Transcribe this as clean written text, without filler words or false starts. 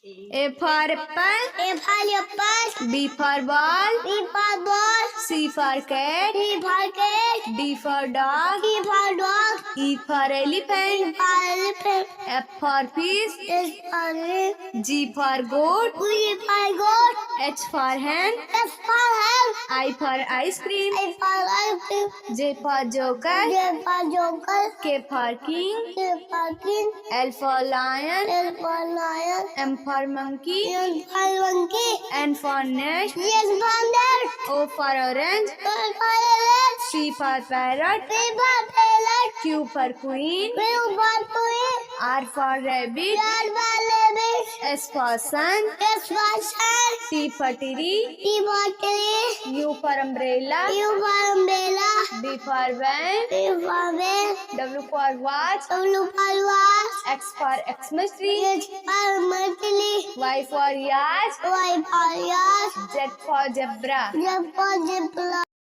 A for apple. A for apple. B for ball. B for ball. C for cat. C for cat. D for dog. E for dog. E for E elephant. for elephant. F for fish. S for ring. G for goat. G for goat. H for hen. S for hen. I for ice cream. I for ice cream. J for joker. J for joker. K for king. K for king. L for lion. L for lion. M for monkey. M for monkey. N for nest. Yes for net. O for orange. O for orange. P for parrot. P for parrot. Q for queen. Q for queen. R for rabbit. R for rabbit. S for sun. S for sun. T for tree. T for tree. U for umbrella. U for umbrella. V for van. V for van. W for watch. W for watch. X for Xmas tree. H for machli. Y for yacht. Y for yacht. Z for zebra. Z for zebra.